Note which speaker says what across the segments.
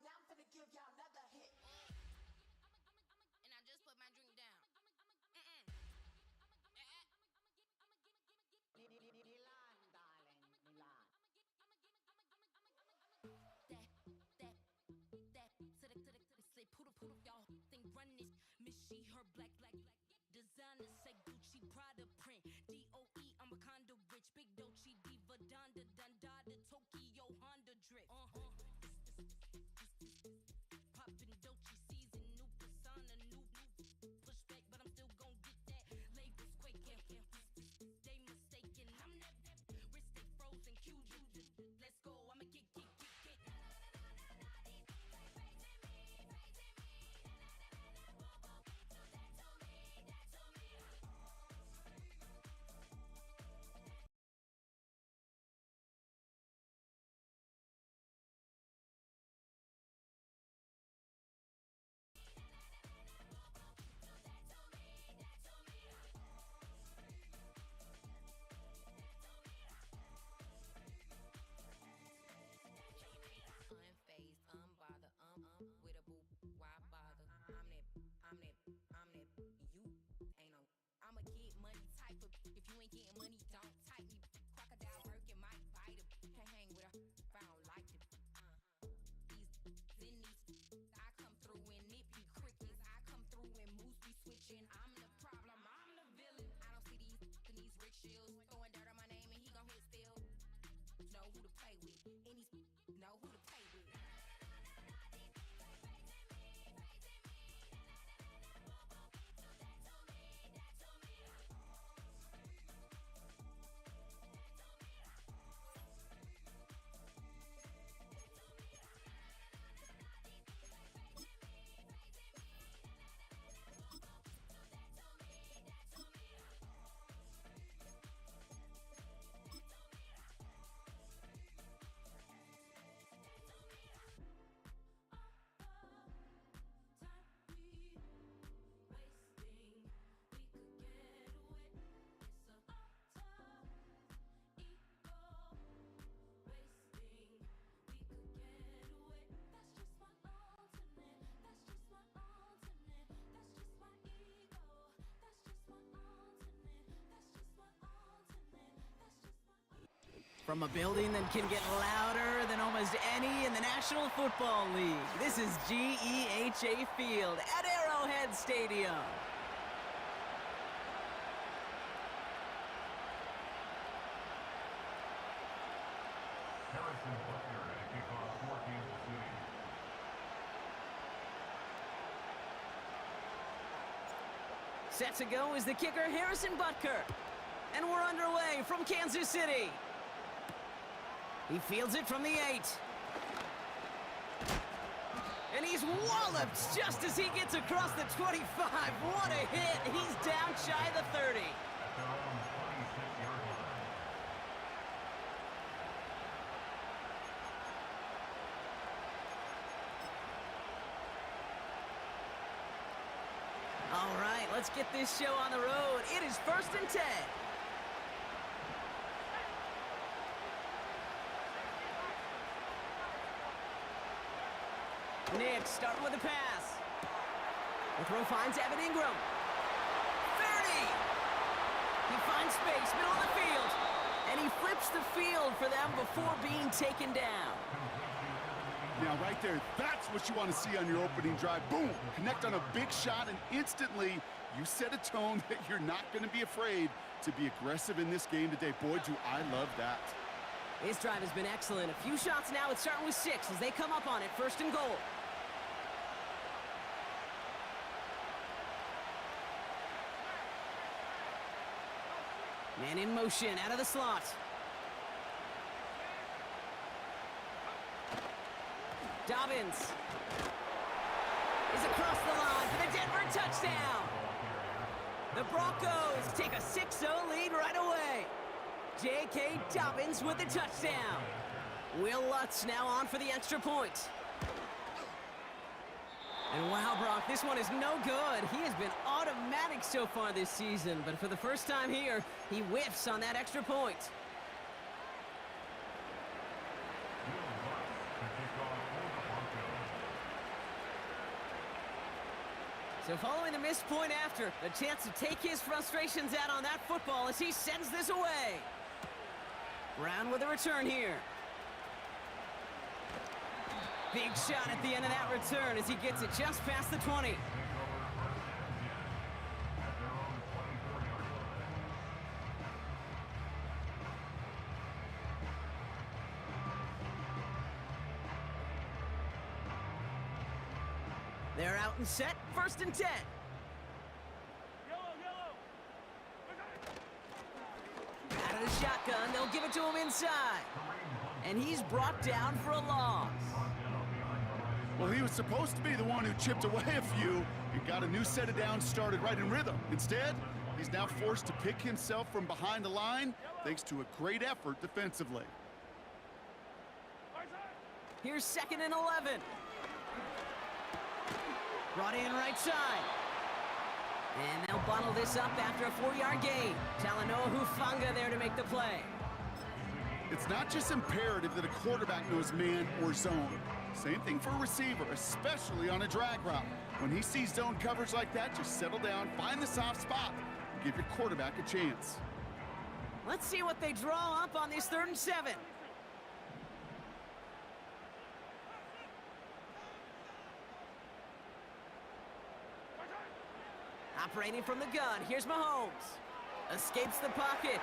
Speaker 1: Now I'm finna give y'all another hit.
Speaker 2: And I just put my drink down.
Speaker 1: Milan, darling, Milan.
Speaker 2: That to the say poodle y'all think run this Miss she her black designer say Gucci Prada print DOE I'm Wakanda rich big Dolce Diva Donda Dundada Tokyo Honda drip poppin' Dolce season new persona new pushback but I'm still gon' get that labels quaking they mistaken I'm that wrist stay frozen cute let's go I'ma get unfazed, unbothered, with a boo, why bother? I'm that, you ain't no. I'm a get money type of. If you ain't getting money, don't type me. Crocodile working might bite him. Can't hang with her if I don't like it. These, I come through in nippy crickets. I come through in moose be switching. I'm the problem, I'm the villain. I don't see these rickshaws throwing dirt on my name and he gon' hit still. Know who to play with. Any know who to play with.
Speaker 3: From a building that can get louder than almost any in the National Football League, this is GEHA Field at Arrowhead Stadium.
Speaker 4: Harrison Butker to kick off for Kansas City.
Speaker 3: Set to go is the kicker, Harrison Butker. And we're underway from Kansas City. He fields it from the 8. And he's walloped just as he gets across the 25. What a hit. He's down shy of the 30.
Speaker 4: At their own 26-yard line.
Speaker 3: All right, let's get this show on the road. It is 1st and 10. Nick starting with the pass. The throw finds Evan Ingram. 30! He finds space, middle of the field. And he flips the field for them before being taken down.
Speaker 4: Completion
Speaker 5: Now, right there, that's what you want to see on your opening drive. Boom! Connect on a big shot, and instantly you set a tone that you're not going to be afraid to be aggressive in this game today. Boy, do I love that.
Speaker 3: His drive has been excellent. A few shots now. It's starting with 6 as they come up on it. 1st and goal. Man in motion out of the slot. Dobbins is across the line for the Denver touchdown. The Broncos take a 6-0 lead right away. J.K. Dobbins with the touchdown. Will Lutz now on for the extra point. And wow, Brock, this one is no good. He has been automatic so far this season, but for the first time here, he whiffs on that extra point. So following the missed point after, a chance to take his frustrations out on that football as he sends this away. Brown with a return here. Big shot at the end of that return as he gets it just past the 20. They're out and set, 1st and 10. Out of the shotgun, they'll give it to him inside. And he's brought down for a loss.
Speaker 5: Well, he was supposed to be the one who chipped away a few and got a new set of downs started right in rhythm. Instead, he's now forced to pick himself from behind the line thanks to a great effort defensively.
Speaker 3: Here's 2nd and 11. Brought in right side. And they'll bundle this up after a 4-yard gain. Talanoa Hufanga there to make the play.
Speaker 5: It's not just imperative that a quarterback knows man or zone. Same thing for a receiver, especially on a drag route. When he sees zone coverage like that, just settle down, find the soft spot, and give your quarterback a chance.
Speaker 3: Let's see what they draw up on this 3rd and 7. Operating from the gun, here's Mahomes. Escapes the pocket.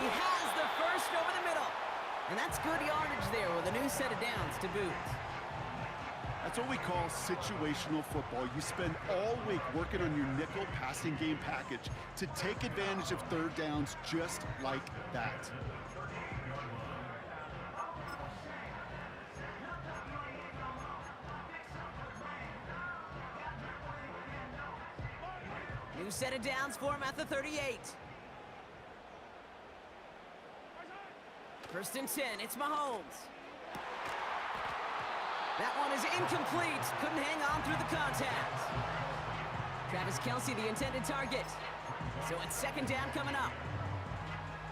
Speaker 3: He has the first over the middle. And that's good yardage there with a new set of downs to boot.
Speaker 5: That's what we call situational football. You spend all week working on your nickel passing game package to take advantage of 3rd downs just like that.
Speaker 3: New set of downs for him at the 38. 1st and 10, it's Mahomes. That one is incomplete. Couldn't hang on through the contact. Travis Kelce, the intended target. So it's 2nd down coming up.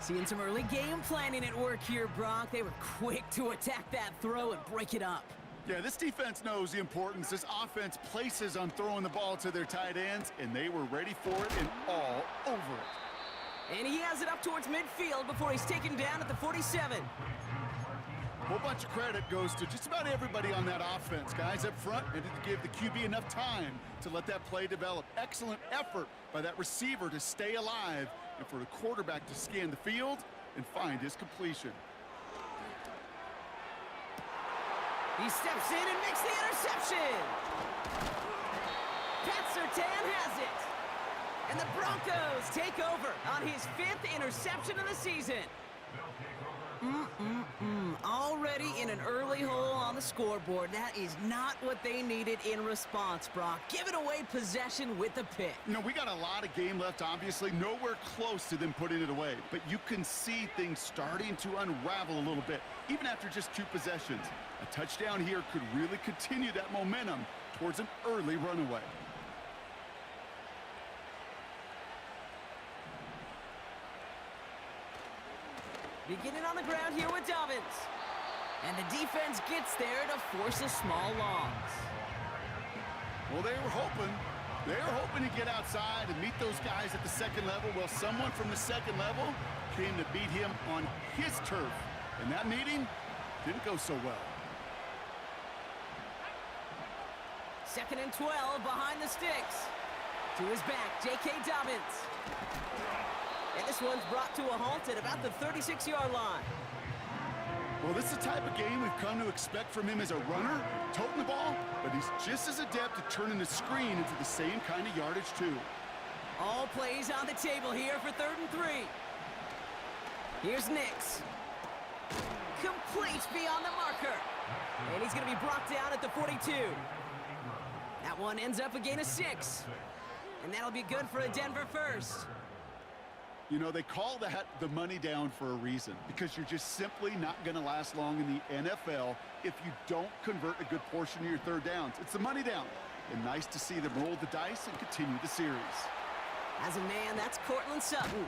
Speaker 3: Seeing some early game planning at work here, Brock. They were quick to attack that throw and break it up.
Speaker 5: Yeah, this defense knows the importance this offense places on throwing the ball to their tight ends, and they were ready for it and all over it.
Speaker 3: And he has it up towards midfield before he's taken down at the 47.
Speaker 5: A whole bunch of credit goes to just about everybody on that offense. Guys up front needed to give the QB enough time to let that play develop. Excellent effort by that receiver to stay alive and for the quarterback to scan the field and find his completion.
Speaker 3: He steps in and makes the interception. Pat Surtain has it. And the Broncos take over on his 5th interception of the season. Already in an early hole on the scoreboard. That is not what they needed in response, Brock. Giving away possession with the pick.
Speaker 5: You know, we got a lot of game left, obviously. Nowhere close to them putting it away. But you can see things starting to unravel a little bit, even after just 2 possessions. A touchdown here could really continue that momentum towards an early runaway.
Speaker 3: Beginning on the ground here with Dobbins. And the defense gets there to force a small loss.
Speaker 5: Well, they were hoping to get outside and meet those guys at the 2nd level. Well, someone from the 2nd level came to beat him on his turf. And that meeting didn't go so well.
Speaker 3: 2nd and 12 behind the sticks. To his back, J.K. Dobbins. And this one's brought to a halt at about the 36-yard line.
Speaker 5: Well, this is the type of game we've come to expect from him as a runner, toting the ball, but he's just as adept at turning the screen into the same kind of yardage, too.
Speaker 3: All plays on the table here for 3rd and 3. Here's Nix. Complete beyond the marker. And he's going to be brought down at the 42. That one ends up a gain of 6. And that'll be good for a Denver first.
Speaker 5: You know, they call that the money down for a reason, because you're just simply not going to last long in the NFL if you don't convert a good portion of your 3rd downs. It's the money down. And nice to see them roll the dice and continue the series.
Speaker 3: As a man, that's Cortland Sutton.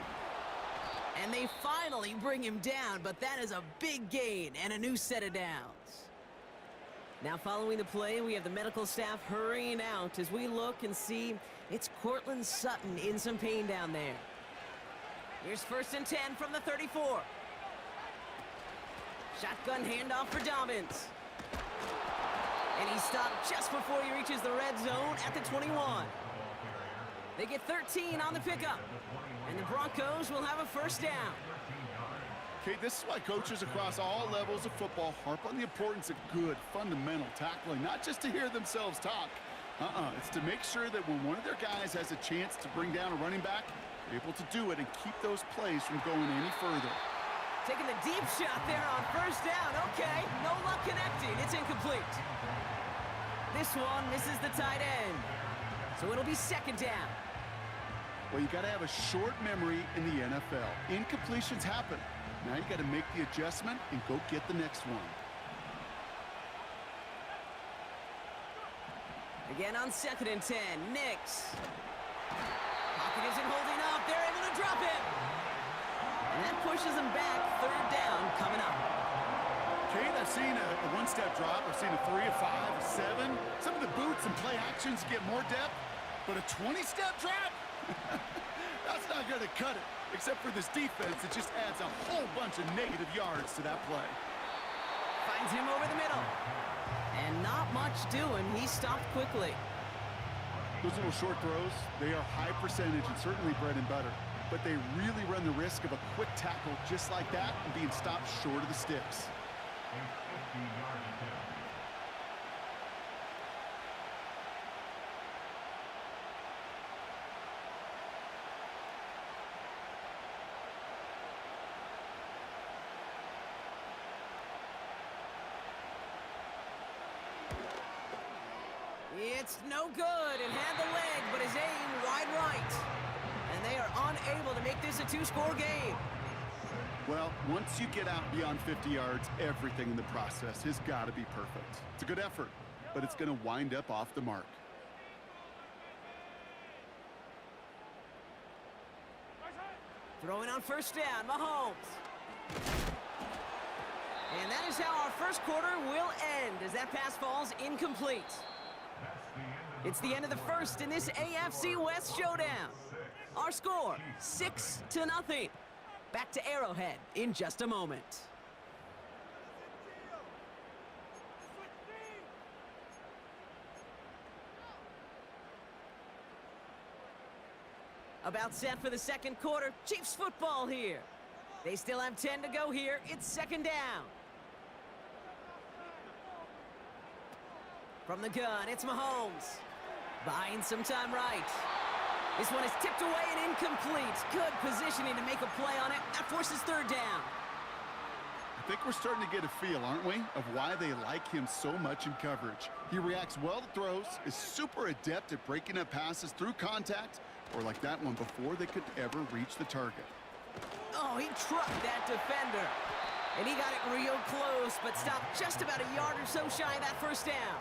Speaker 3: And they finally bring him down, but that is a big gain and a new set of downs. Now following the play, we have the medical staff hurrying out as we look and see it's Cortland Sutton in some pain down there. Here's 1st and 10 from the 34. Shotgun handoff for Dobbins. And he stopped just before he reaches the red zone at the 21. They get 13 on the pickup. And the Broncos will have a 1st down.
Speaker 5: Okay, this is why coaches across all levels of football harp on the importance of good, fundamental tackling, not just to hear themselves talk. It's to make sure that when one of their guys has a chance to bring down a running back, they're able to do it and keep those plays from going any further.
Speaker 3: Taking the deep shot there on 1st down. Okay, no luck connecting. It's incomplete. This one misses the tight end. So it'll be 2nd down.
Speaker 5: Well, you got to have a short memory in the NFL. Incompletions happen. Now you got to make the adjustment and go get the next one.
Speaker 3: Again on 2nd and 10, Nix. Pocket isn't holding up. They're able to drop him. And that pushes him back. 3rd down coming up.
Speaker 5: Kate, I've seen a one-step drop. I've seen a 3, a 5, a 7. Some of the boots and play actions get more depth, but a 20-step drop? That's not going to cut it, except for this defense that just adds a whole bunch of negative yards to that play.
Speaker 3: Finds him over the middle. And not much doing. He stopped quickly.
Speaker 5: Those little short throws, they are high percentage and certainly bread and butter. But they really run the risk of a quick tackle just like that and being stopped short of the sticks.
Speaker 4: A 50-yard attempt.
Speaker 3: It's no good. It had the leg, but his aim wide right. And they are unable to make this a 2-score game.
Speaker 5: Well, once you get out beyond 50 yards, everything in the process has got to be perfect. It's a good effort, but it's going to wind up off the mark.
Speaker 3: Throwing on 1st down, Mahomes. And that is how our 1st quarter will end as that pass falls incomplete. It's the end of the 1st in this AFC West showdown. Our score, 6-0. Back to Arrowhead in just a moment. About set for the 2nd quarter. Chiefs football here. They still have 10 to go here. It's 2nd down. From the gun, it's Mahomes. Buying some time right. This one is tipped away and incomplete. Good positioning to make a play on it. That forces 3rd down.
Speaker 5: I think we're starting to get a feel, aren't we, of why they like him so much in coverage. He reacts well to throws, is super adept at breaking up passes through contact, or like that one before they could ever reach the target.
Speaker 3: Oh, he trucked that defender. And he got it real close, but stopped just about a yard or so shy of that 1st down.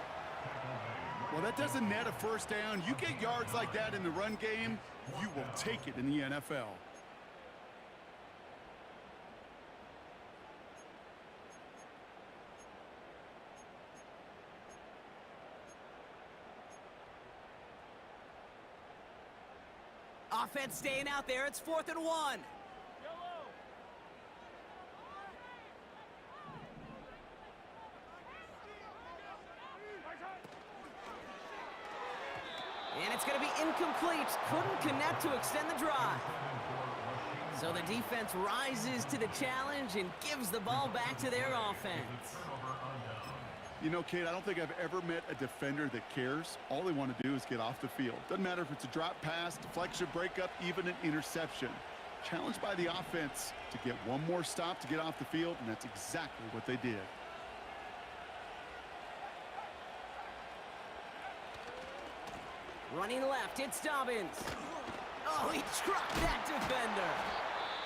Speaker 5: Well, that doesn't net a 1st down. You get yards like that in the run game, you will take it in the NFL.
Speaker 3: Offense staying out there. It's 4th and 1. it's going to be incomplete. Couldn't connect to extend the drive. So the defense rises to the challenge and gives the ball back to their offense.
Speaker 5: You know, Kate, I don't think I've ever met a defender that cares. All they want to do is get off the field. Doesn't matter if it's a drop pass, deflection, breakup, even an interception. Challenged by the offense to get one more stop to get off the field, and that's exactly what they did.
Speaker 3: Running left, it's Dobbins. Oh, he trucked that defender.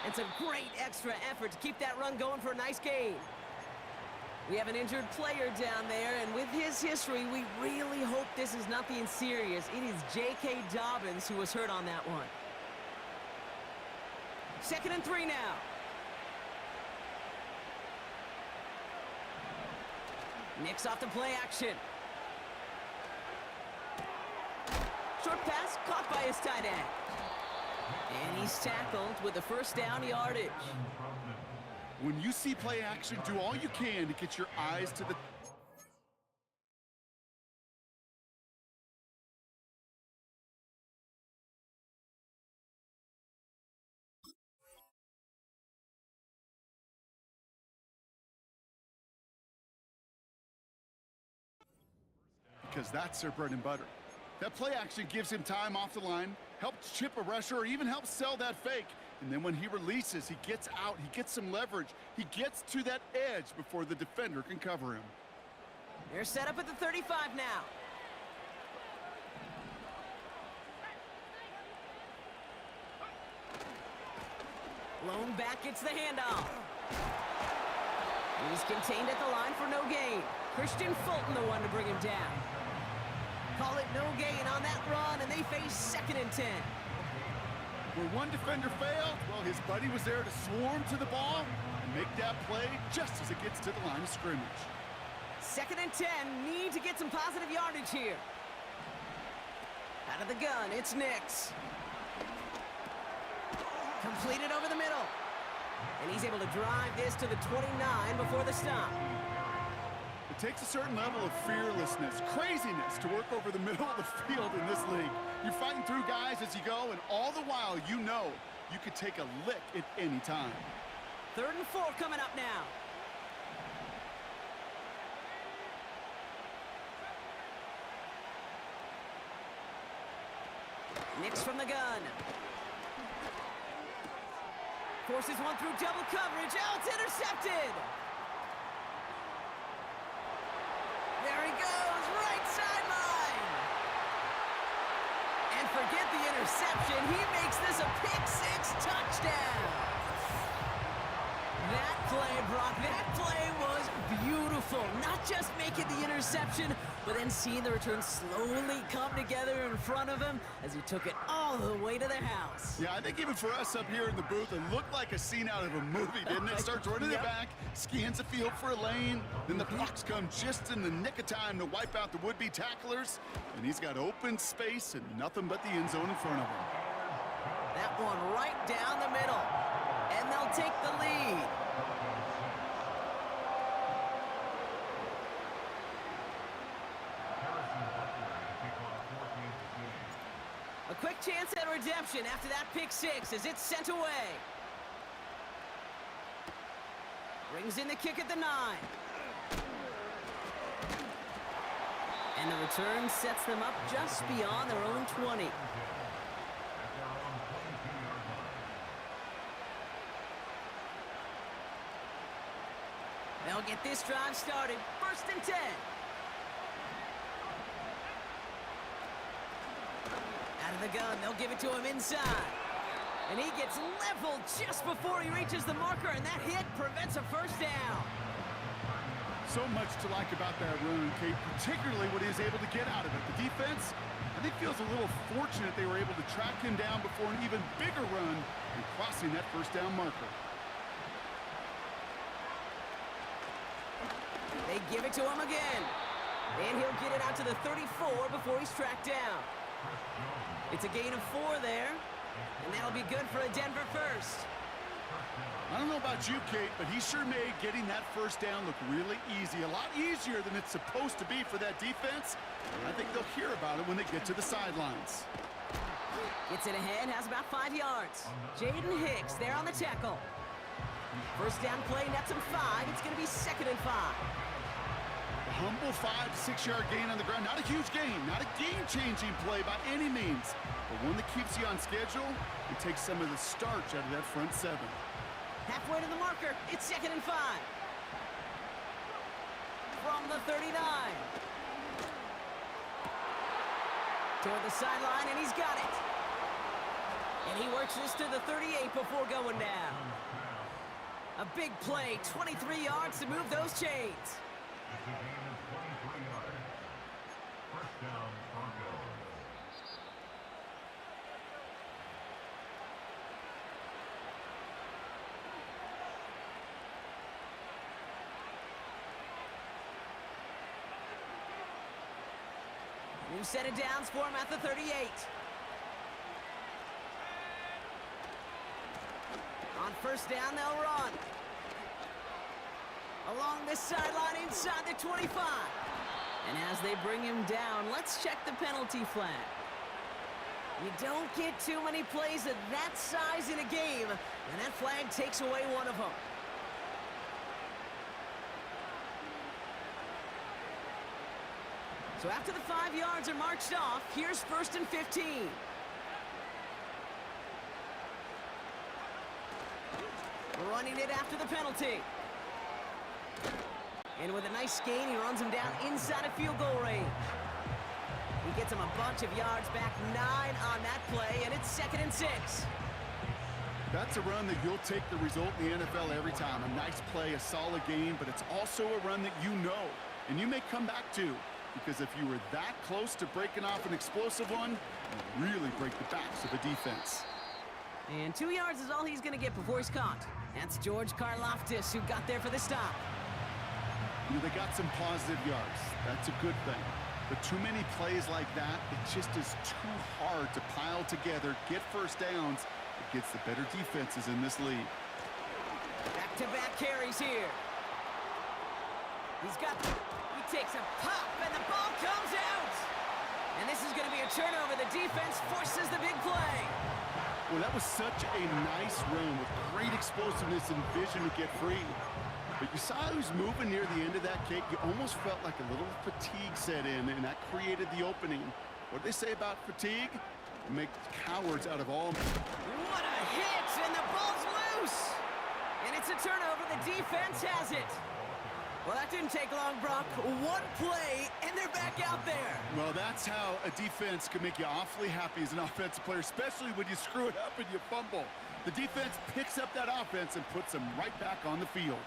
Speaker 3: And some great extra effort to keep that run going for a nice gain. We have an injured player down there, and with his history, we really hope this is nothing serious. It is J.K. Dobbins who was hurt on that one. 2nd and 3 now. Nicks off the play action. Short pass caught by his tight end. And he's tackled with the first down yardage.
Speaker 5: When you see play action, do all you can to get your eyes to the... because that's their bread and butter. That play action gives him time off the line, helps chip a rusher, or even helps sell that fake. And then when he releases, he gets out, he gets some leverage. He gets to that edge before the defender can cover him.
Speaker 3: They're set up at the 35 now. Lone back gets the handoff. He's contained at the line for no gain. Christian Fulton the one to bring him down. Call it no gain on that run, and they face 2nd and 10.
Speaker 5: Where one defender failed, well, his buddy was there to swarm to the ball and make that play just as it gets to the line of scrimmage.
Speaker 3: 2nd and 10, need to get some positive yardage here. Out of the gun, it's Nix. Completed over the middle. And he's able to drive this to the 29 before the stop.
Speaker 5: It takes a certain level of fearlessness, craziness to work over the middle of the field in this league. You're fighting through guys as you go, and all the while you know you could take a lick at any time.
Speaker 3: 3rd and 4 coming up now. Nix from the gun. Forces one through double coverage. Oh, it's intercepted. There he goes, right sideline. And forget the interception. He makes this a pick-6 touchdown. That play, Brock, that play was beautiful. Not just making the interception, but then seeing the return slowly come together in front of him as he took it all the way to the house.
Speaker 5: Yeah, I think even for us up here in the booth, it looked like a scene out of a movie, didn't it? Starts running the back, scans the field for a lane, then the blocks come just in the nick of time to wipe out the would-be tacklers, and he's got open space and nothing but the end zone in front of him.
Speaker 3: That one right down the middle, and they'll take the lead. A quick chance at redemption after that pick-6 as it's sent away. Brings in the kick at the 9. And the return sets them up just beyond their own 20. They'll get this drive started. 1st and 10. Out of the gun, they'll give it to him inside. And he gets leveled just before he reaches the marker, and that hit prevents a first down.
Speaker 5: So much to like about that run, Kate, particularly what he was able to get out of it. The defense, I think, feels a little fortunate they were able to track him down before an even bigger run and crossing that first down marker.
Speaker 3: They give it to him again. And he'll get it out to the 34 before he's tracked down. It's a gain of 4 there, and that'll be good for a Denver first.
Speaker 5: I don't know about you, Kate, but he sure made getting that first down look really easy. A lot easier than it's supposed to be for that defense. I think they'll hear about it when they get to the sidelines.
Speaker 3: Gets it ahead, has about 5 yards. Jaden Hicks there on the tackle. First down play, nets him 5. It's going to be 2nd and 5.
Speaker 5: A humble 5 to 6 yard gain on the ground. Not a huge gain, not a game-changing play by any means, but one that keeps you on schedule and takes some of the starch out of that front 7.
Speaker 3: Halfway to the marker, it's 2nd and 5. From the 39. Toward the sideline, and he's got it. And he works this to the 38 before going down. A big play, 23 yards to move those chains.
Speaker 4: It's a gain of 23 yards. First down, Broncos.
Speaker 3: New set of downs for him at the 38. On first down, they'll run. Along this sideline inside the 25. And as they bring him down, let's check the penalty flag. You don't get too many plays of that size in a game, and that flag takes away one of them. So after the 5 yards are marched off, here's 1st and 15. Running it after the penalty. And with a nice gain, he runs him down inside of field goal range. He gets him a bunch of yards back, 9 on that play, and it's 2nd and 6.
Speaker 5: That's a run that you'll take the result in the NFL every time. A nice play, a solid game, but it's also a run that you know, and you may come back to, because if you were that close to breaking off an explosive one, you really break the backs of the defense.
Speaker 3: And 2 yards is all he's going to get before he's caught. That's George Karlaftis, who got there for the stop.
Speaker 5: You know, they got some positive yards. That's a good thing. But too many plays like that, it just is too hard to pile together, get first downs against the better defenses in this league.
Speaker 3: Back-to-back carries here. He takes a pop, and the ball comes out. And this is going to be a turnover. The defense forces the big play.
Speaker 5: Well, that was such a nice run with great explosiveness and vision to get free. But you saw who's moving near the end of that kick. You almost felt like a little fatigue set in, and that created the opening. What do they say about fatigue? Make cowards out of all.
Speaker 3: What a hit, and the ball's loose. And it's a turnover. The defense has it. Well, that didn't take long, Brock. One play, and they're back out there.
Speaker 5: Well, that's how a defense can make you awfully happy as an offensive player, especially when you screw it up and you fumble. The defense picks up that offense and puts them right back on the field.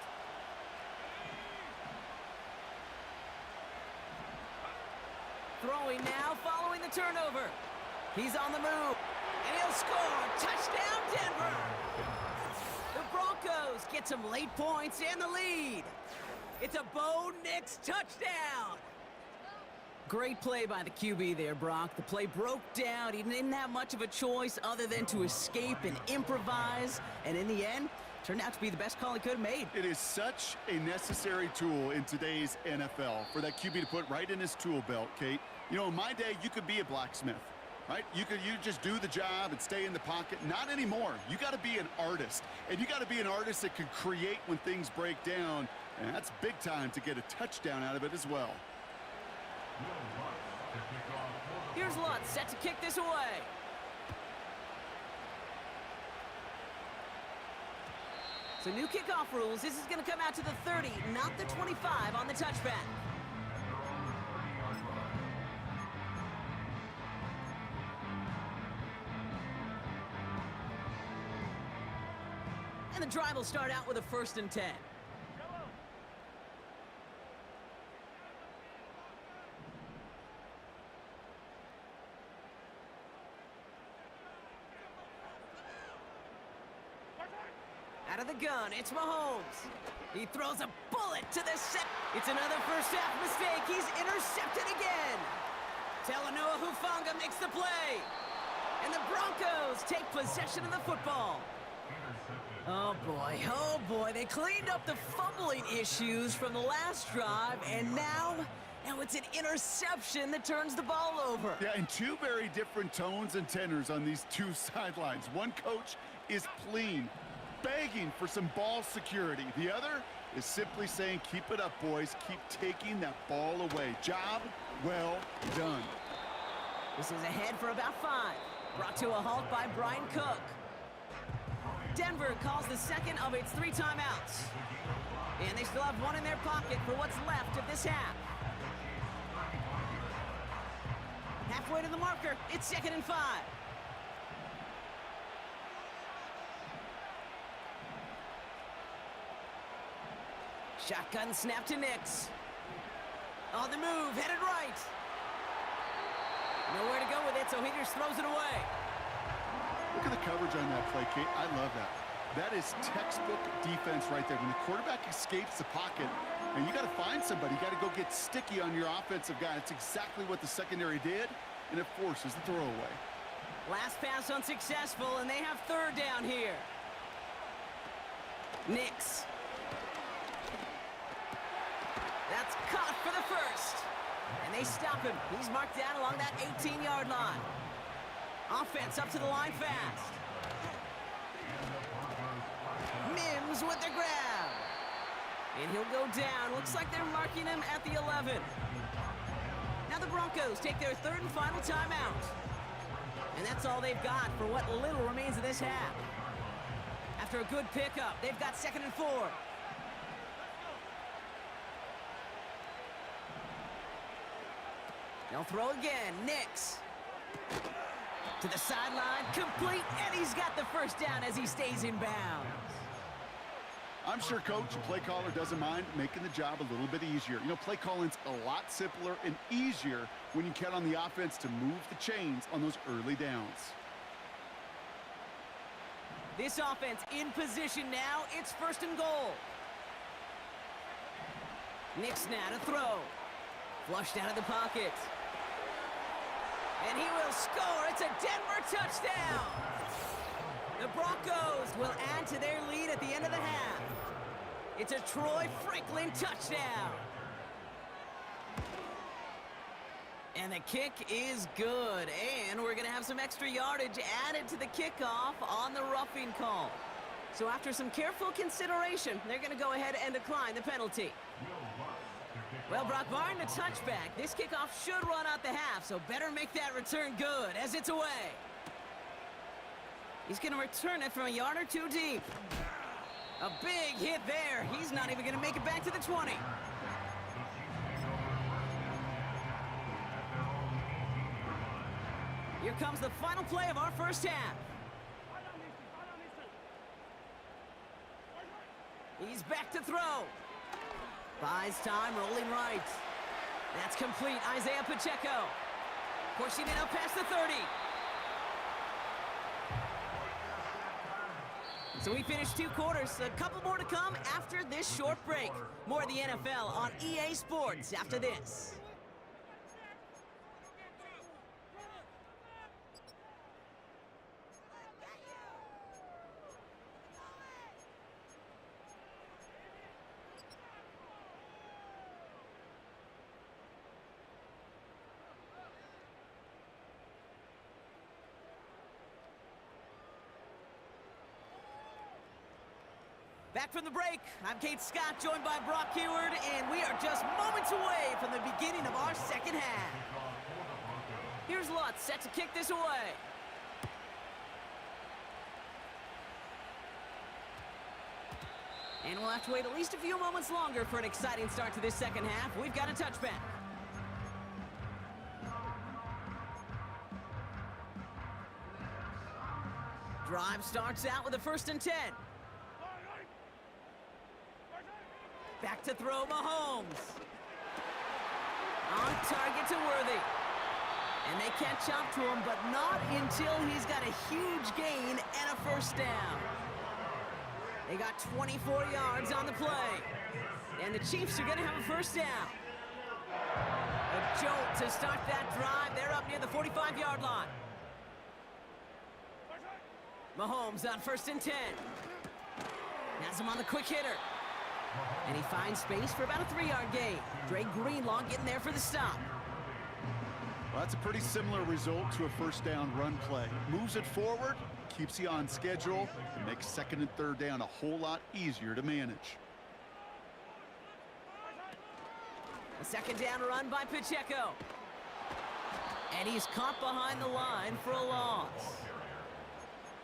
Speaker 3: Throwing now, following the turnover. He's on the move, and he'll score. Touchdown, Denver. The Broncos get some late points and the lead. It's a Bo Nix touchdown. Great play by the QB there, Brock. The play broke down. He didn't have much of a choice other than to escape and improvise. And in the end, turned out to be the best call he could have made.
Speaker 5: It is such a necessary tool in today's NFL for that QB to put right in his tool belt, Kate. You know, in my day, you could be a blacksmith, right? You just do the job and stay in the pocket. Not anymore. You got to be an artist. And you got to be an artist that can create when things break down. And that's big time to get a touchdown out of it as well.
Speaker 3: Here's Lutz set to kick this away. So new kickoff rules. This is going to come out to the 30, not the 25 on the touchback. And the drive will start out with a 1st and 10. Out of the gun, it's Mahomes. He throws a bullet to the set. It's another first half mistake. He's intercepted again. Talanoa Hufanga makes the play. And the Broncos take possession of the football.
Speaker 4: Intercepted.
Speaker 3: Oh boy, they cleaned up the fumbling issues from the last drive, and now it's an interception that turns the ball over.
Speaker 5: Yeah, and two very different tones and tenors on these two sidelines. One coach is pleading, begging for some ball security. The other is simply saying, keep it up, boys. Keep taking that ball away. Job well done.
Speaker 3: This is ahead for about 5. Brought to a halt by Bruyn Cook. Denver calls the second of its 3 timeouts. And they still have one in their pocket for what's left of this half. Halfway to the marker, it's 2nd and 5. Shotgun snap to Nix. On the move, headed right. Nowhere to go with it, so he just throws it away.
Speaker 5: Look at the coverage on that play, Kate. I love that. That is textbook defense right there. When the quarterback escapes the pocket, and you got to find somebody. You got to go get sticky on your offensive guy. It's exactly what the secondary did, and it forces the throwaway.
Speaker 3: Last pass unsuccessful, and they have 3rd down here. Nix. That's caught for the first. And they stop him. He's marked down along that 18-yard line. Offense up to the line fast. Mims with the grab. And he'll go down. Looks like they're marking him at the 11. Now the Broncos take their 3rd and final timeout. And that's all they've got for what little remains of this half. After a good pickup, they've got 2nd and 4. They'll throw again. Nix. To the sideline, complete, and he's got the first down as he stays in bounds.
Speaker 5: I'm sure Coach and play caller doesn't mind making the job a little bit easier. You know, play calling's a lot simpler and easier when you count on the offense to move the chains on those early downs.
Speaker 3: This offense in position now. It's 1st and goal. Nix now to throw. Flushed out of the pocket. And he will score. It's a Denver touchdown. The Broncos will add to their lead at the end of the half. It's a Troy Franklin touchdown. And the kick is good. And we're going to have some extra yardage added to the kickoff on the roughing call. So after some careful consideration, they're going to go ahead and decline the penalty. Well, Brock, barring the touchback, this kickoff should run out the half, so better make that return good as it's away. He's going to return it from a yard or 2 deep. A big hit there. He's not even going to make it back to the 20. Here comes the final play of our first half. He's back to throw. Buys time, rolling right. That's complete. Isaiah Pacheco pushing it up past the 30. So we finished 2 quarters. A couple more to come after this short break. More of the NFL on EA Sports after this. Back from the break, I'm Kate Scott, joined by Brock Heward, and we are just moments away from the beginning of our second half. Here's Lutz, set to kick this away. And we'll have to wait at least a few moments longer for an exciting start to this second half. We've got a touchback. Drive starts out with a 1st and 10. Back to throw, Mahomes. On target to Worthy. And they catch up to him, but not until he's got a huge gain and a 1st down. They got 24 yards on the play. And the Chiefs are going to have a 1st down. A jolt to start that drive. They're up near the 45-yard line. Mahomes on 1st and 10. Has him on the quick hitter. And he finds space for about a 3-yard gain. Dre Greenlaw getting there for the stop.
Speaker 5: Well, that's a pretty similar result to a first down run play. Moves it forward, keeps you on schedule, and makes second and third down a whole lot easier to manage.
Speaker 3: A second down run by Pacheco. And he's caught behind the line for a loss.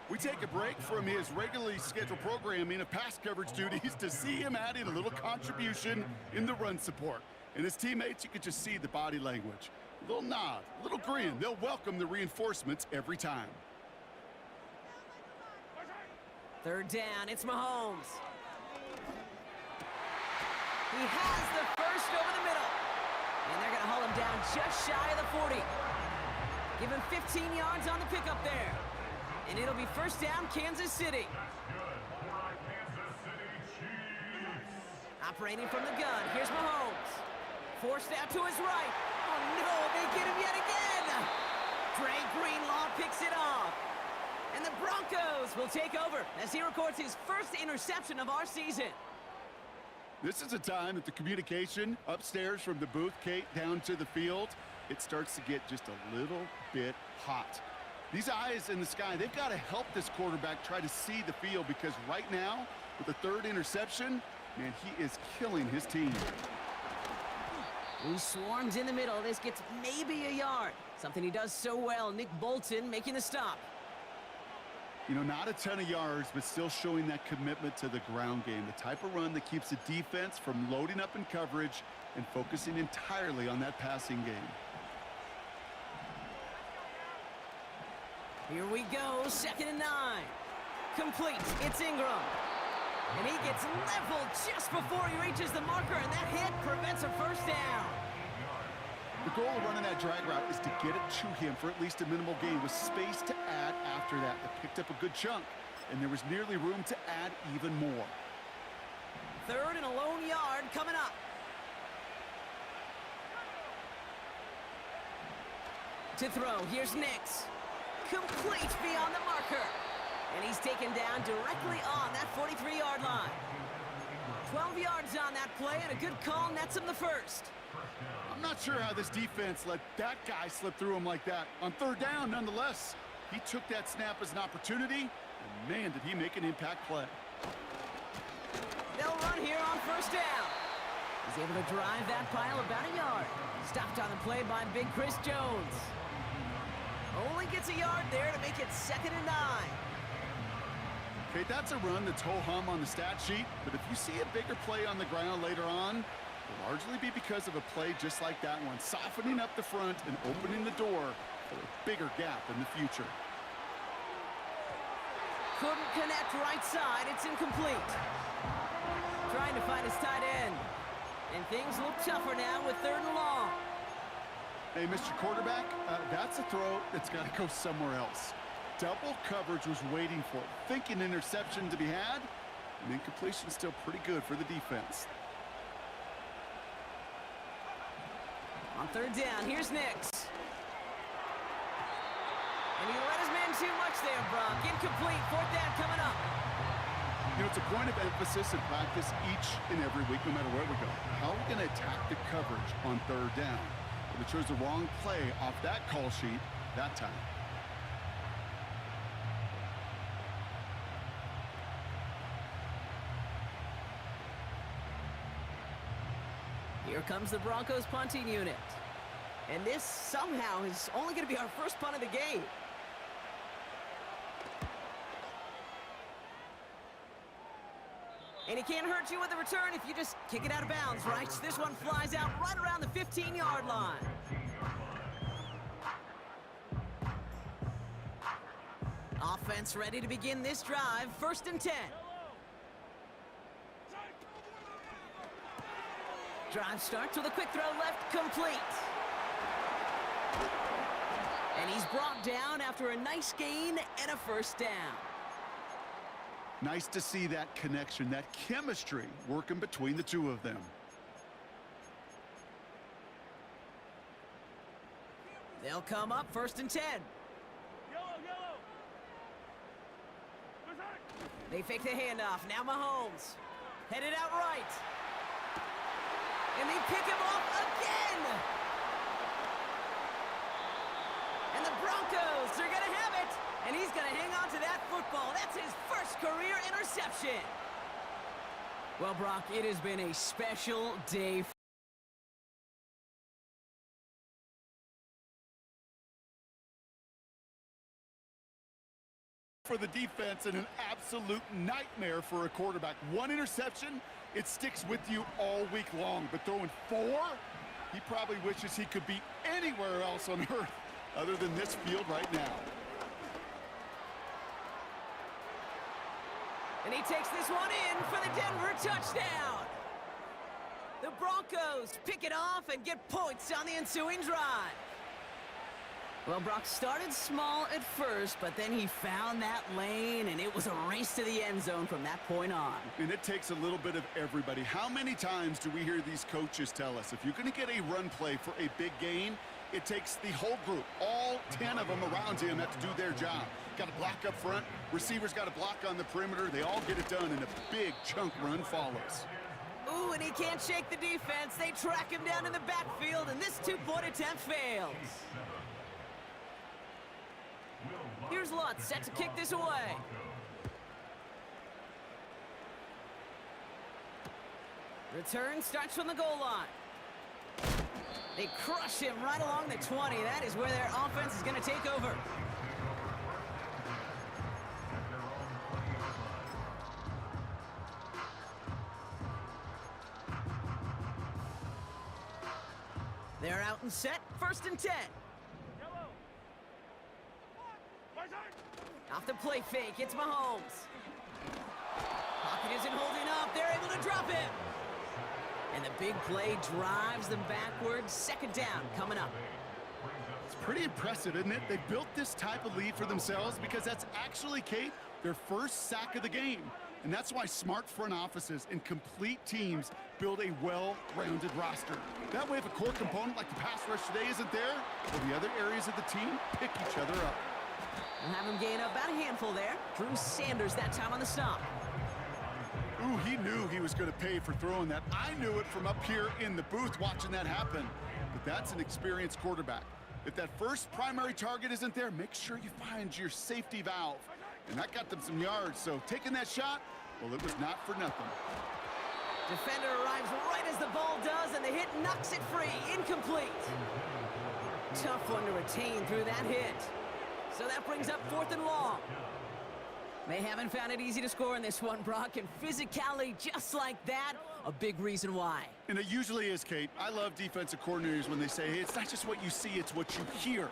Speaker 5: We take a break from his regularly scheduled programming of pass coverage duties to see him adding a little contribution in the run support. And his teammates, you could just see the body language. A little nod, a little grin. They'll welcome the reinforcements every time.
Speaker 3: Third down, it's Mahomes. He has the first over the middle. And they're going to haul him down just shy of the 40. Give him 15 yards on the pickup there. And it'll be first down, Kansas City. Operating from the gun, here's Mahomes. Forced out to his right. Oh no, they get him yet again. Dre Greenlaw picks it off. And the Broncos will take over as he records his first interception of our season.
Speaker 5: This is a time that the communication upstairs from the booth, Kate, down to the field, it starts to get just a little bit hot. These eyes in the sky, they've got to help this quarterback try to see the field, because right now, with the third interception, man, he is killing his team.
Speaker 3: He swarms in the middle. This gets maybe a yard. Something he does so well. Nick Bolton making the stop.
Speaker 5: You know, not a ton of yards, but still showing that commitment to the ground game. The type of run that keeps the defense from loading up in coverage and focusing entirely on that passing game.
Speaker 3: Here we go, 2nd and 9. Complete, it's Ingram. And he gets leveled just before he reaches the marker, and that hit prevents a first down.
Speaker 5: The goal of running that drag route is to get it to him for at least a minimal gain with space to add after that. They picked up a good chunk, and there was nearly room to add even more.
Speaker 3: 3rd and a lone yard coming up. To throw, here's Nix. Complete beyond the marker. And he's taken down directly on that 43-yard line. 12 yards on that play, and a good call nets him the first.
Speaker 5: I'm not sure how this defense let that guy slip through him like that. On 3rd down, nonetheless, he took that snap as an opportunity, and man, did he make an impact play.
Speaker 3: They'll run here on 1st down. He's able to drive that pile about a yard. Stopped on the play by Big Chris Jones. Only gets a yard there to make it 2nd and 9.
Speaker 5: Okay, that's a run that's ho-hum on the stat sheet, but if you see a bigger play on the ground later on, it'll largely be because of a play just like that one, softening up the front and opening the door for a bigger gap in the future.
Speaker 3: Couldn't connect right side, it's incomplete. Trying to find his tight end. And things look tougher now with 3rd and long.
Speaker 5: Hey, Mr. Quarterback, that's a throw that's got to go somewhere else. Double coverage was waiting for it, thinking interception to be had, and incompletion still pretty good for the defense.
Speaker 3: On 3rd down, here's Nix. And he let his man too much there, Brock. Incomplete, 4th down coming up.
Speaker 5: You know, it's a point of emphasis in practice each and every week, no matter where we go. How are we going to attack the coverage on 3rd down? But we chose the wrong play off that call sheet that time.
Speaker 3: Here comes the Broncos punting unit. And this somehow is only going to be our first punt of the game. And it can't hurt you with a return if you just kick it out of bounds, right? This one flies out right around the 15-yard line. Offense ready to begin this drive. 1st and 10. Drive starts with a quick throw left, complete. And he's brought down after a nice gain and a 1st down.
Speaker 5: Nice to see that connection, that chemistry working between the two of them.
Speaker 3: They'll come up 1st and 10. They fake the handoff. Now Mahomes. Headed out right. And they pick him off again. And the Broncos are going to have it. And he's going to hang on to that football. That's his first career interception. Well, Brock, it has been a special day
Speaker 5: for the defense and an absolute nightmare for a quarterback. One interception, it sticks with you all week long. But throwing 4, he probably wishes he could be anywhere else on earth other than this field right now.
Speaker 3: And he takes this one in for the Denver touchdown. The Broncos pick it off and get points on the ensuing drive. Well, Brock started small at first, but then he found that lane, and it was a race to the end zone from that point on.
Speaker 5: And it takes a little bit of everybody. How many times do we hear these coaches tell us, if you're going to get a run play for a big gain, it takes the whole group, all 10 of them around him have to do their job. Got to block up front, receivers got to block on the perimeter. They all get it done, and a big chunk run follows.
Speaker 3: Ooh, and he can't shake the defense. They track him down in the backfield, and this 2-point attempt fails. Here's Lutz set to kick this away. Return starts from the goal line. They crush him right along the 20. That is where their offense is going to take over. They're out and set, 1st and 10. Off the play fake, it's Mahomes. Pocket isn't holding up, they're able to drop him. And the big play drives them backwards. 2nd down coming up.
Speaker 5: It's pretty impressive, isn't it? They built this type of lead for themselves because that's actually, Kate, their first sack of the game. And that's why smart front offices and complete teams build a well-rounded roster. That way, if a core component like the pass rush today isn't there, well, the other areas of the team pick each other up.
Speaker 3: We'll have him gain up about a handful there. Drew Sanders that time on the stop.
Speaker 5: Ooh, he knew he was going to pay for throwing that. I knew it from up here in the booth watching that happen. But that's an experienced quarterback. If that first primary target isn't there, make sure you find your safety valve. And that got them some yards, so taking that shot, well, it was not for nothing.
Speaker 3: Defender arrives right as the ball does, and the hit knocks it free. Incomplete. Tough one to retain through that hit. So that brings up 4th and long. They haven't found it easy to score in this one, Brock, and physicality just like that, a big reason why.
Speaker 5: And it usually is, Kate. I love defensive coordinators when they say, hey, it's not just what you see, it's what you hear.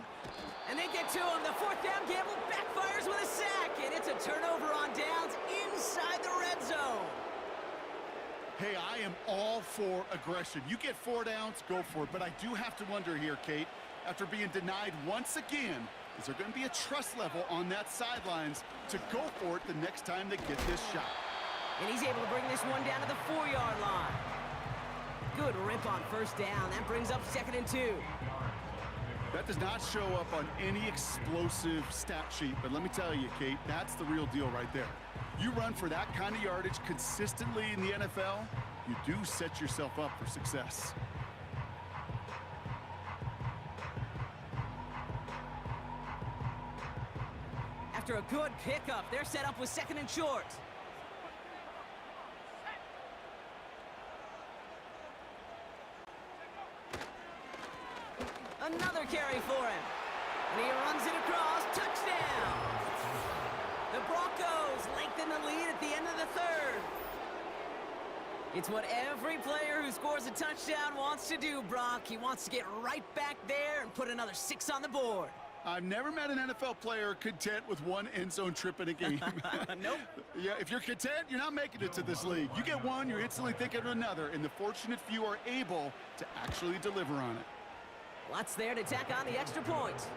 Speaker 3: And they get to him. The 4th down gamble backfires with a sack, and it's a turnover on downs inside the red zone.
Speaker 5: Hey, I am all for aggression. You get 4 downs, go for it. But I do have to wonder here, Kate, after being denied once again, is there going to be a trust level on that sidelines to go for it the next time they get this shot?
Speaker 3: And he's able to bring this one down to the 4-yard line. Good rip on 1st down. That brings up 2nd and 2.
Speaker 5: That does not show up on any explosive stat sheet, but let me tell you, Kate, that's the real deal right there. You run for that kind of yardage consistently in the NFL, you do set yourself up for success.
Speaker 3: After a good pickup, they're set up with 2nd and short. Another carry for him. And he runs it across. Touchdown! The Broncos lengthen the lead at the end of the 3rd. It's what every player who scores a touchdown wants to do, Brock. He wants to get right back there and put another 6 on the board.
Speaker 5: I've never met an NFL player content with 1 end zone trip in a game.
Speaker 3: Nope.
Speaker 5: Yeah, if you're content, you're not making it to this league. You get one, you're instantly thinking of another, and the fortunate few are able to actually deliver on it.
Speaker 3: Lutz there to tack on the extra point.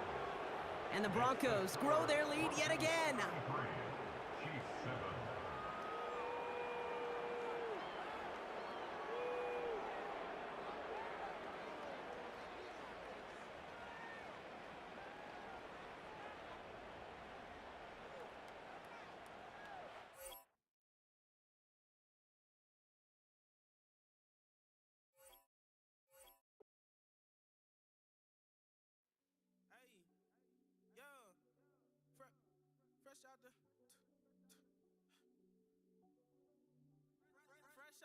Speaker 3: And the Broncos grow their lead yet again.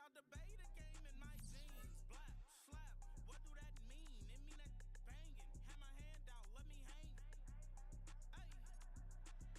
Speaker 6: out the beta game in my jeans. Black, slap, what do that mean? It mean that banging. Have my hand out, let me hang. Ay,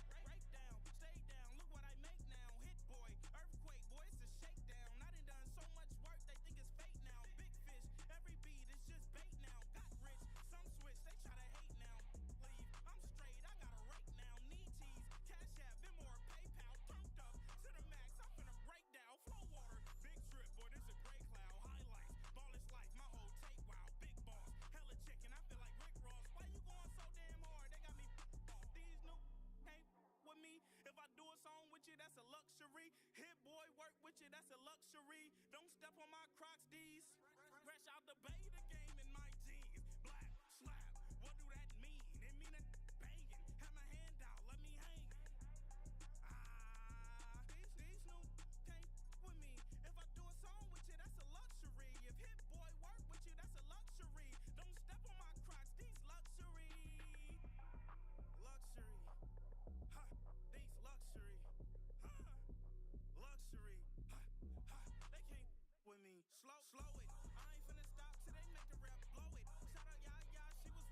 Speaker 6: break down, stay down, look what I make now. Hit boy, earthquake, boy, it's a shakedown. I done so much work, they think it's fake now. Big fish, every beat is just bait now. Got rich, some switch, they try to hate now. Leave, I'm straight, I got a rake now. Need tease, cash app, Venmo or PayPal. Turned up to the max, I'm finna break down. Flow water, big trip, boy, this a gray cloud. Highlights, ball is life, my whole tape, wow. Big boss, hella chicken, I feel like Rick Ross. Why you going so damn hard? They got me off. These new can't with me. If I do a song with you, that's a luxury. Hit boy, work with you, that's a luxury. Don't step on my Crocs, D's. Fresh out the beta game in my jeans. Black, slap, what do that mean? It mean that banging. Have my hand out, let me hang. These new can't with me. If I do a song with you, that's a luxury. If hit boy work with you, that's a luxury. Don't step on my Crocs, these luxury. Luxury. Ha, these luxury. Ha, luxury. Ha, ha, they can't with me. Slow it. I ain't finna stop till they make the rap blow it. Shout out, yeah, she was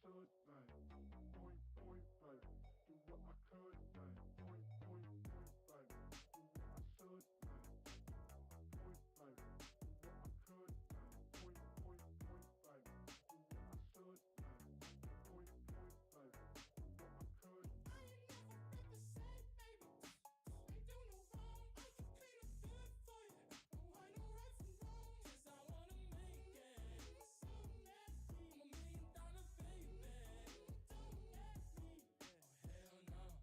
Speaker 4: should, man. Point, point, baby. Do what I could, man. Point, point, point, baby. Do what I should, man. Point, baby. Do what I could, man. Point, point, point, baby. Do what I should, man. Point, point, baby. Do what I could.
Speaker 6: I ain't never felt the same, baby. Ain't do no wrong. I can clean up good for you. Oh, I know right from wrong. 'Cause I wanna make it. So nasty. I'm $1 million baby. Don't ask me. Oh, hell no.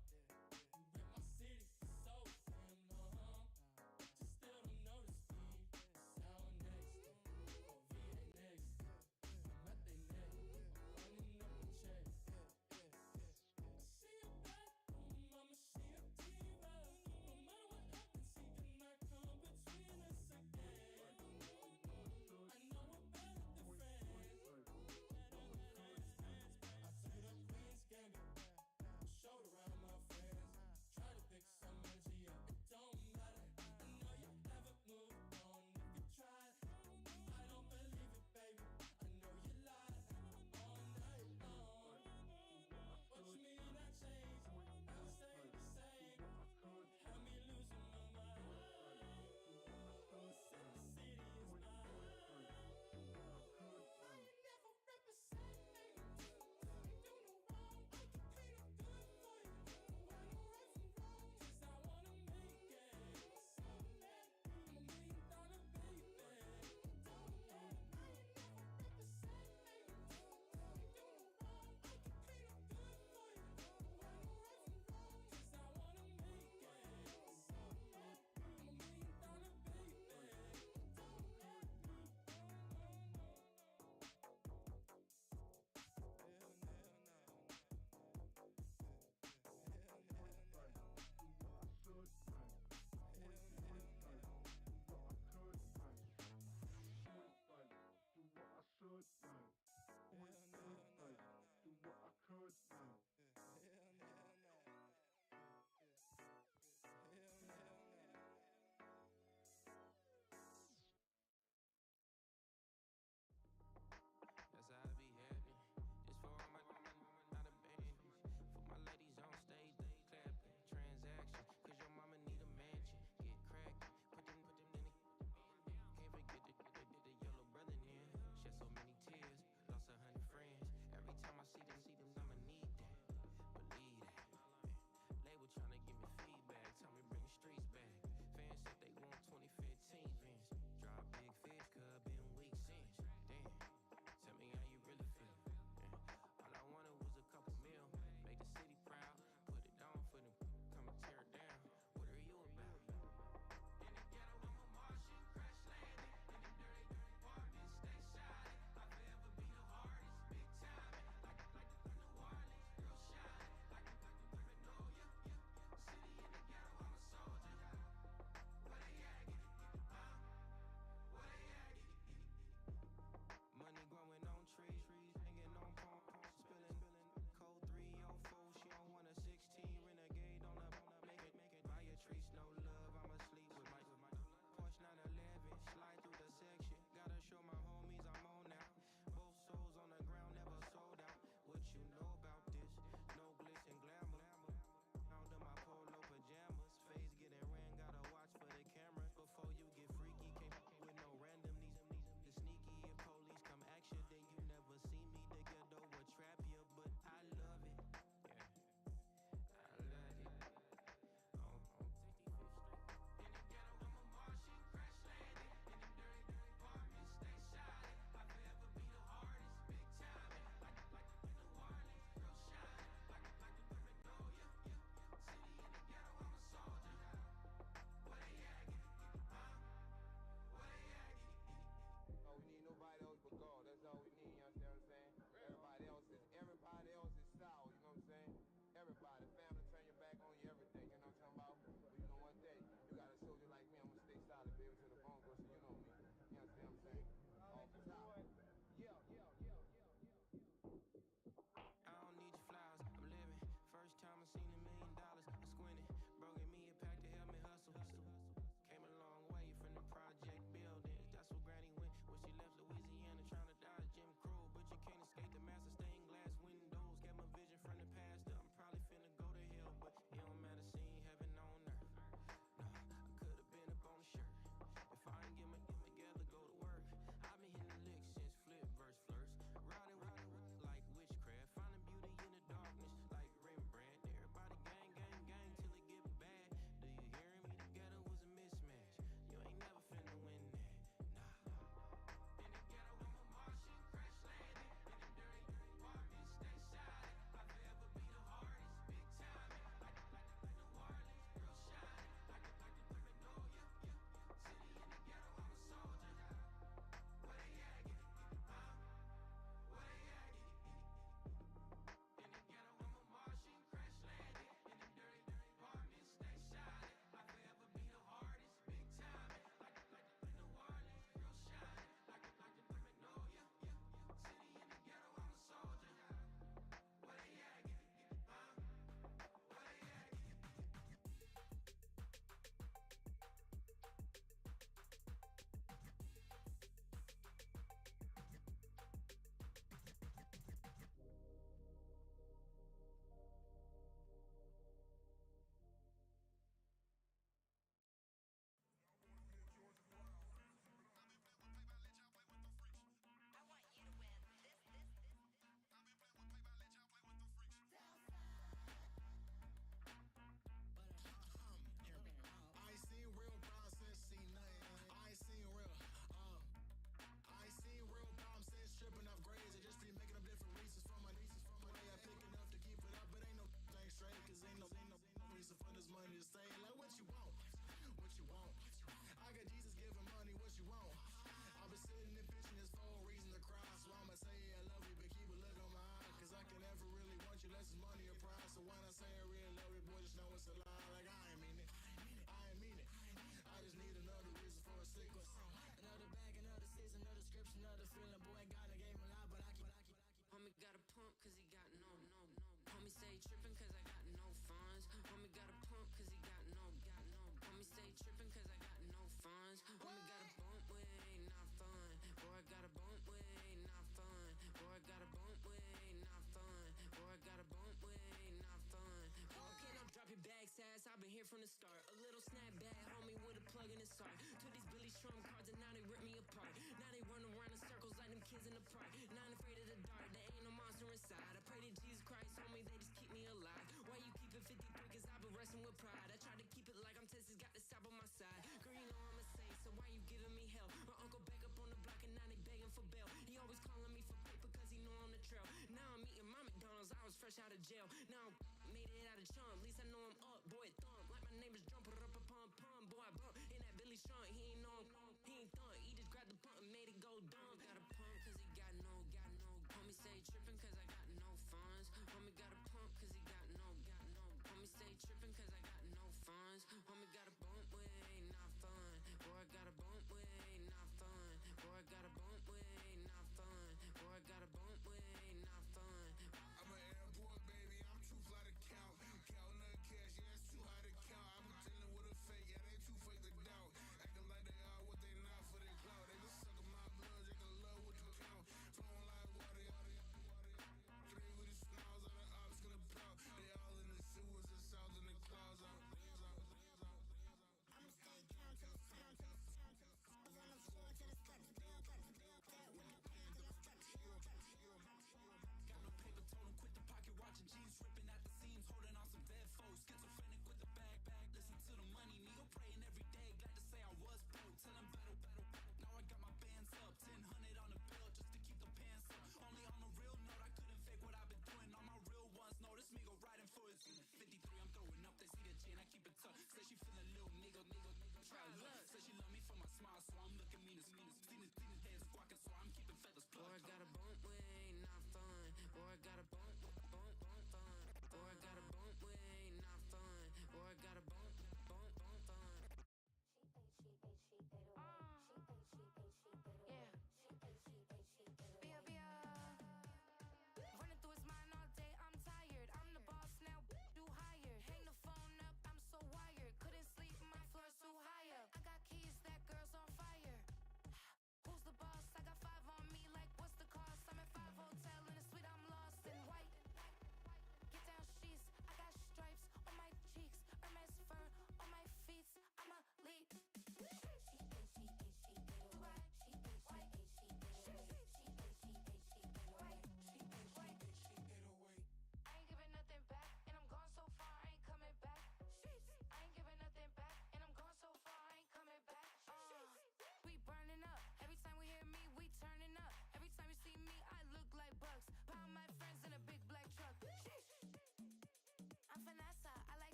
Speaker 7: sorry. Took these Billy Strum cards and now they rip me apart. Now they run around in circles like them kids in the park. Not afraid of the dark, there ain't no monster inside. I pray to Jesus Christ on me, they just keep me alive. Why you keep it 53? Cause I've been wrestling with pride. I try to keep it like I'm Texas, got the South on my side. Girl, you know I'm a saint, so why you giving me hell? My uncle back up on the block and now they begging for bail. He always calling me for paper cause he know I'm the trail. Now I'm eating my McDonald's, I was fresh out of jail. Now I made it out of chunk, at least I know I'm